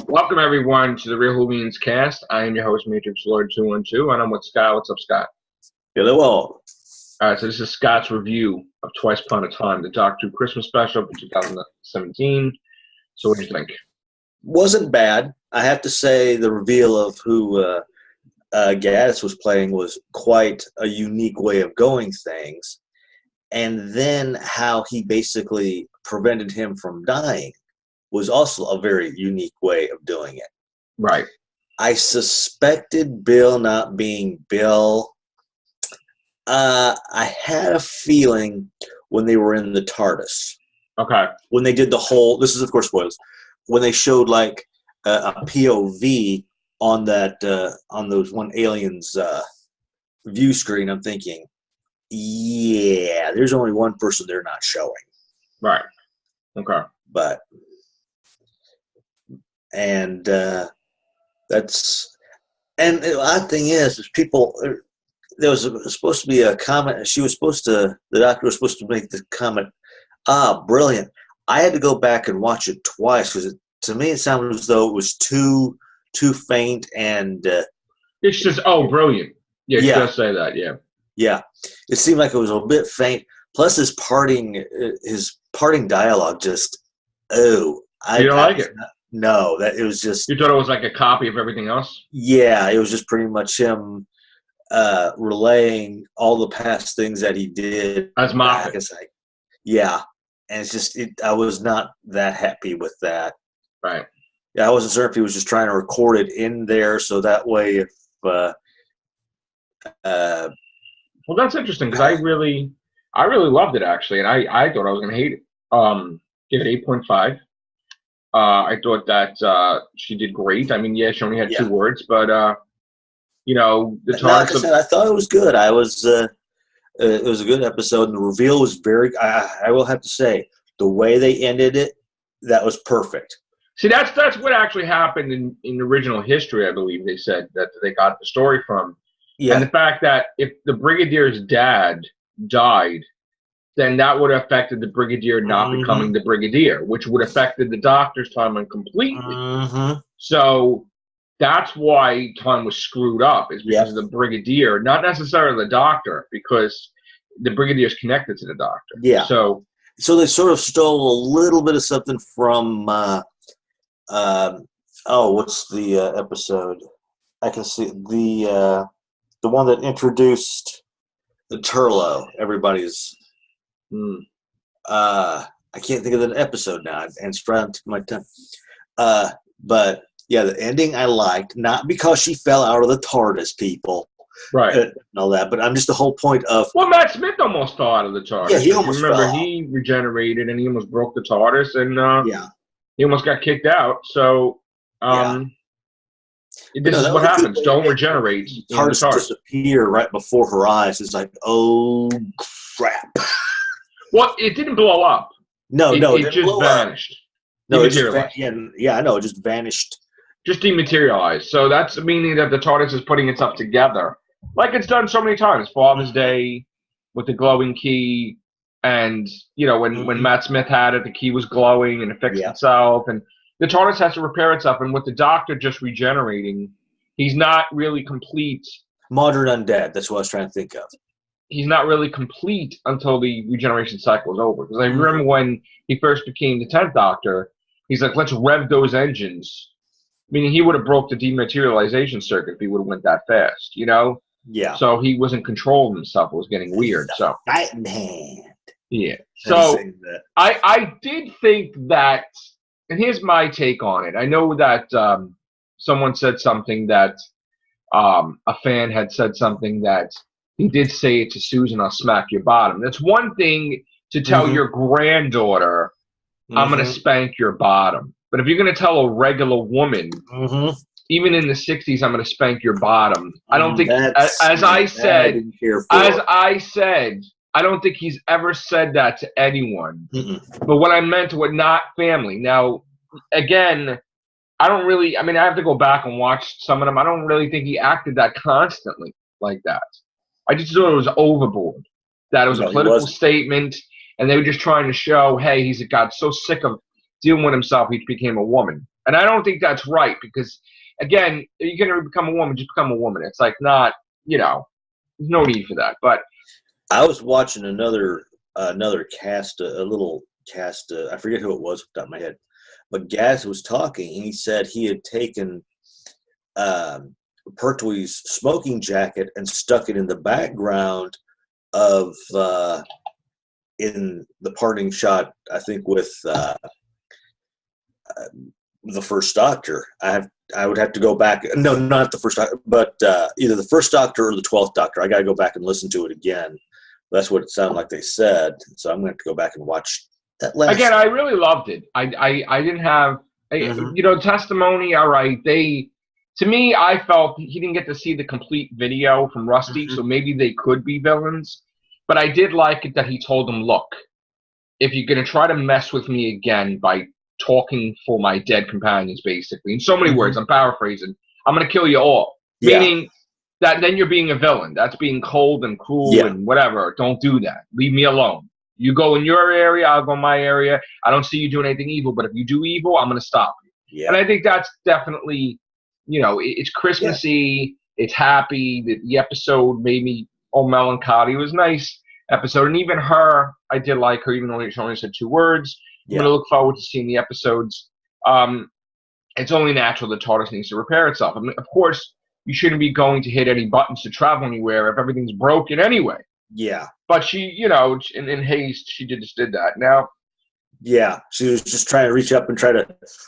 Welcome everyone to the Real Whovians cast. I am your host, Matrixlord212, and I'm with Scott. What's up, Scott? Hello all. All right, so this is Scott's review of Twice Upon a Time, the Doctor Who Christmas special for 2017. So what do you think? Wasn't bad. I have to say the reveal of who Gaddis was playing was quite a unique way of going things. And then how he basically prevented him from dying was also a very unique way of doing it. Right. I suspected Bill not being Bill. I had a feeling when they were in the TARDIS. Okay. When they did the whole, this is of course spoilers, when they showed like a POV on that on those one alien's view screen, I'm thinking, yeah, there's only one person they're not showing. Right. Okay. But that's, and the odd thing is people, there was supposed to be a comment, the doctor was supposed to make the comment, brilliant. I had to go back and watch it twice because to me it sounded as though it was too faint and It's just, oh, brilliant. Yeah, yeah. She does say that, yeah. Yeah, it seemed like it was a bit faint. Plus his parting dialogue just, you don't like it? No, that it was just. You thought it was like a copy of everything else? Yeah, it was just pretty much him relaying all the past things that he did. As Moffat. Yeah, and it's just I was not that happy with that. Right. Yeah, I wasn't sure if he was just trying to record it in there so that way if. Well, that's interesting because I really loved it actually, and I thought I was gonna hate it. Give it 8.5. I thought that she did great. I mean, yeah, she only had 2 words, but you know, the like I said, I thought it was good. It was a good episode, and the reveal was very. I will have to say, the way they ended it, that was perfect. See, that's what actually happened in original history. I believe they said that they got the story from. Yeah. And the fact that if the Brigadier's dad died, then that would have affected the Brigadier not becoming the Brigadier, which would have affected the Doctor's timeline completely. So that's why time was screwed up, is because of the Brigadier, not necessarily the Doctor, because the Brigadier is connected to the Doctor. Yeah. So they sort of stole a little bit of something from, what's the episode? I can see the one that introduced the Turlo. Everybody's. I can't think of the episode now, and it's right on my tongue. But yeah, the ending I liked, not because she fell out of the TARDIS, people, right, and all that. But I'm just the whole point of. Well, Matt Smith almost fell out of the TARDIS. Yeah, he almost fell out. He regenerated and he almost broke the TARDIS, and he almost got kicked out. So, this is what happens. Don't regenerate. TARDIS disappear right before her eyes. It's like, oh crap. Well, it didn't blow up. No, it just vanished. No, it just I know, it just vanished. Just dematerialized. So that's meaning that the TARDIS is putting itself together, like it's done so many times. Father's Day with the glowing key, and you know when Matt Smith had it, the key was glowing and it fixed itself, and the TARDIS has to repair itself. And with the Doctor just regenerating, he's not really complete. Modern undead. That's what I was trying to think of. He's not really complete until the regeneration cycle is over. Because I remember when he first became the 10th Doctor, he's like, let's rev those engines. Meaning he would have broke the dematerialization circuit if he would have went that fast, you know? Yeah. So he was in control of himself. It was getting weird. So fighting hand. Yeah. So I did think that, and here's my take on it. I know that someone said something that a fan had said something that he did say it to Susan, I'll smack your bottom. That's one thing to tell your granddaughter, I'm going to spank your bottom. But if you're going to tell a regular woman, even in the 60s, I'm going to spank your bottom. I don't think, as I said, I don't think he's ever said that to anyone. But what I meant was not family. Now, again, I have to go back and watch some of them. I don't really think he acted that constantly like that. I just thought it was overboard. That it was a political statement, and they were just trying to show, hey, he's got so sick of dealing with himself, he became a woman. And I don't think that's right because, again, you're going to become a woman, just become a woman. It's like not, there's no need for that. But I was watching another cast, a little cast. I forget who it was off the top of my head, but Gaz was talking, and he said he had taken Pertwee's smoking jacket and stuck it in the background of in the parting shot, I think, with the First Doctor. I would have to go back. No, not the First Doctor, but either the First Doctor or the 12th Doctor. I got to go back and listen to it again. That's what it sounded like they said. So I'm going to have to go back and watch that last. Again, I really loved it. I didn't have, testimony. All right. To me, I felt he didn't get to see the complete video from Rusty, so maybe they could be villains. But I did like it that he told him, look, if you're going to try to mess with me again by talking for my dead companions, basically, in so many words, I'm paraphrasing, I'm going to kill you all. Yeah. Meaning that then you're being a villain. That's being cold and cruel and whatever. Don't do that. Leave me alone. You go in your area, I'll go in my area. I don't see you doing anything evil, but if you do evil, I'm going to stop you. Yeah. And I think that's definitely, it's Christmassy. Yeah. It's happy. The episode made me melancholy. It was a nice episode. And even her, I did like her, even though she only said 2 words. I'm going to look forward to seeing the episodes. It's only natural that TARDIS needs to repair itself. I mean, of course, you shouldn't be going to hit any buttons to travel anywhere if everything's broken anyway. Yeah. But she, in haste, she just did that. Now. Yeah, she was just trying to reach up and try to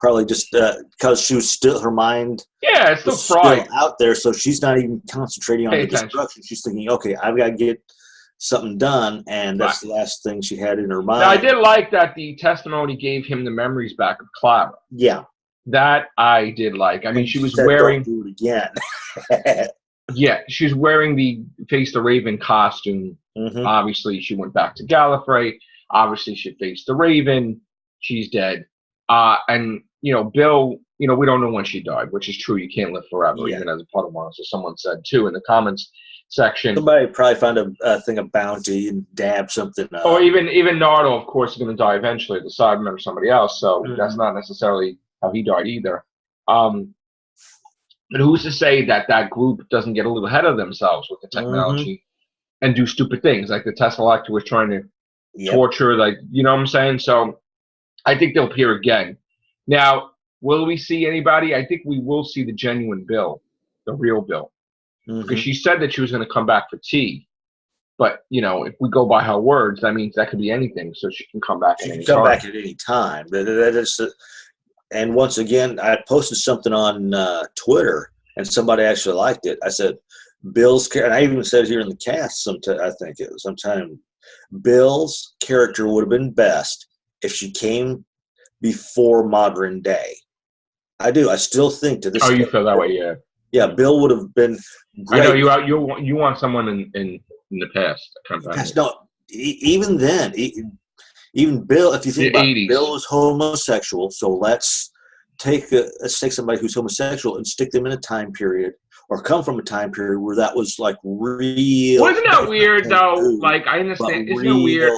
probably just because she was still, her mind. Yeah, it's still fried out there, so she's not even concentrating on the destruction. She's thinking, okay, I've got to get something done, and that's the last thing she had in her mind. Now, I did like that the testimony gave him the memories back of Clara. Yeah. That I did like. I mean, she was wearing. Don't do it again. Yeah, she was wearing the Face the Raven costume. Obviously, she went back to Gallifrey. Obviously, she faced the Raven. She's dead. And, Bill, we don't know when she died, which is true. You can't live forever, even as a Padawan. So someone said, too, in the comments section. Somebody probably found a thing of bounty and dabbed something up. Or even Nardo, of course, is going to die eventually. The side member of somebody else. So that's not necessarily how he died either. But who's to say that group doesn't get a little ahead of themselves with the technology and do stupid things like the Tesseract was trying to torture, like, you know what I'm saying? So I think they'll appear again. Now, will we see anybody? I think we will see the genuine Bill, the real Bill. Because she said that she was going to come back for tea. But, if we go by her words, that means that could be anything. So she can come back at any time. Come back at any time. And once again, I posted something on Twitter, and somebody actually liked it. I said, Bill's character, and I even said it here in the cast sometime, Bill's character would have been best if she came before modern day. I do. I still think to this. Oh, you feel that way, yeah. Yeah, Bill would have been great. I know you want someone in the past. No, even then, even Bill. If you think about 80s. Bill was homosexual, so let's take somebody who's homosexual and stick them in a time period, or come from a time period where that was like real. Well, isn't that weird though? Like, I understand. Isn't it weird?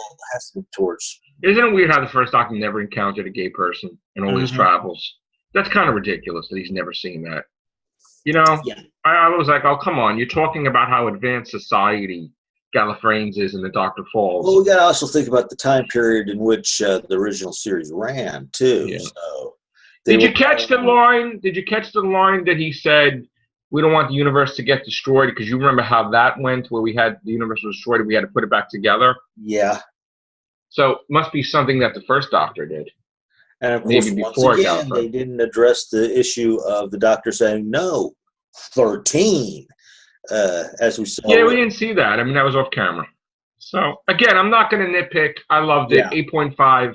Isn't it weird how the First Doctor never encountered a gay person in all his travels? That's kind of ridiculous that he's never seen that. Yeah. I was like, oh, come on. You're talking about how advanced society Gallifreyans is in the Dr. Falls. Well, we got to also think about the time period in which the original series ran, too. Yeah. So Did you catch the line that he said, we don't want the universe to get destroyed? Because you remember how that went, where we had the universe was destroyed and we had to put it back together? Yeah. So it must be something that the First Doctor did. And of course, once again, they didn't address the issue of the Doctor saying, no, 13, as we saw. Yeah, we didn't see that. I mean, that was off camera. So, again, I'm not going to nitpick. I loved it. 8.5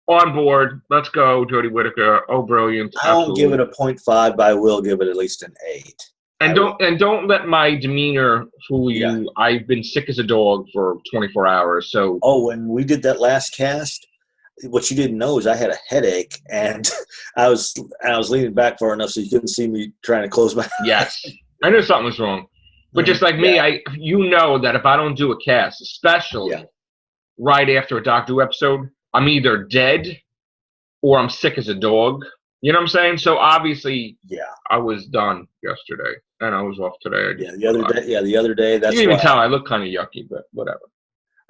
on board. Let's go, Jodie Whittaker. Oh, brilliant. I won't give it a 0.5, but I will give it at least an 8. And don't let my demeanor fool you. Yeah. I've been sick as a dog for 24 hours. So when we did that last cast, what you didn't know is I had a headache, and I was leaning back far enough so you couldn't see me trying to close my eyes. Yes, I knew something was wrong. But just like me, you know that if I don't do a cast, especially right after a Doctor Who episode, I'm either dead or I'm sick as a dog. You know what I'm saying? So obviously, Yeah. I was done yesterday, and I was off today. The other day. That's you can even why tell I look kind of yucky, but whatever.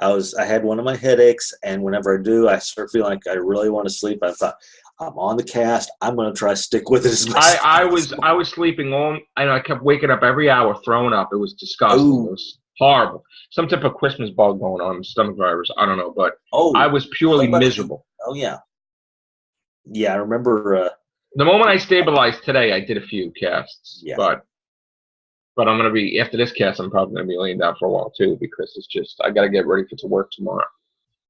I had one of my headaches, and whenever I do, I start feeling like I really want to sleep. I thought, I'm on the cast. I'm going to try to stick with it as much as possible. I was sleeping on, and I kept waking up every hour, throwing up. It was disgusting. Ooh. It was horrible. Some type of Christmas bug going on, stomach virus. I don't know, but I was purely miserable. Oh yeah, yeah. I remember. The moment I stabilized today, I did a few casts. Yeah. But I'm gonna be after this cast. I'm probably gonna be laying down for a while too, because it's just I gotta get ready to work tomorrow.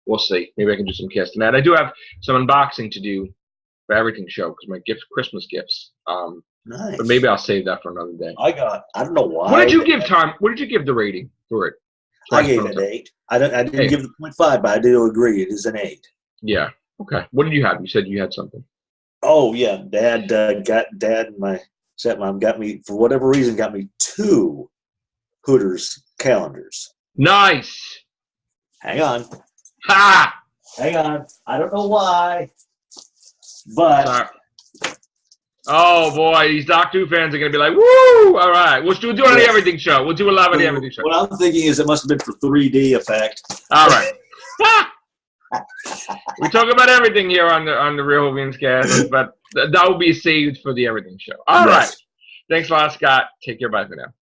We'll see. Maybe I can do some casting. And I do have some unboxing to do for everything show because my Christmas gifts. Nice. But maybe I'll save that for another day. I don't know why. What did you give Tom? What did you give the rating for it? I gave it an 8. I didn't give it a 0.5, but I do agree it is an 8. Yeah. Okay. What did you have? You said you had something. Oh yeah, Dad and my stepmom got me, for whatever reason, got me 2 Hooters calendars. Nice. Hang on. Ha! Hang on. I don't know why, but. Sorry. Oh boy, these Doctor Who fans are gonna be like, "Woo! All right, we'll do it on the Everything Show. We'll do a live on the Everything Show." What I'm thinking is it must have been for 3D effect. All right. We talk about everything here on the Real Whovians cast, but that will be saved for the Everything Show. All right. Thanks a lot, Scott. Take care. Bye for now.